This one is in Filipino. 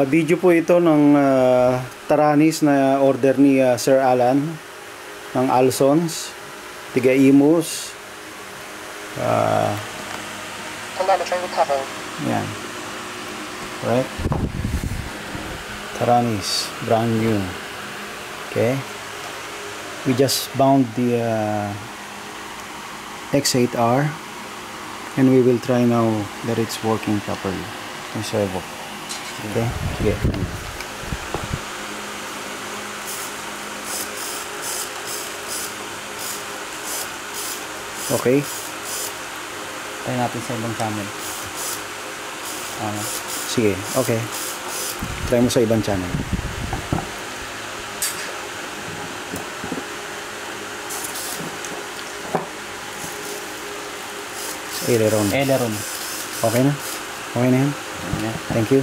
Video po ito ng Taranis na order ni Sir Alan ng Alsons, tiga Imus. Telemetry recovered. Yan. Right? Taranis, brand new. Okay. We just bound the X8R and we will try now that it's working properly. Yung servo. Okay? Sige. Okay. Try natin sa ibang channel. Sige. Okay. Try mo sa ibang channel. Aileron. Aileron. Okay na? Okay na yan? Yeah. Thank you.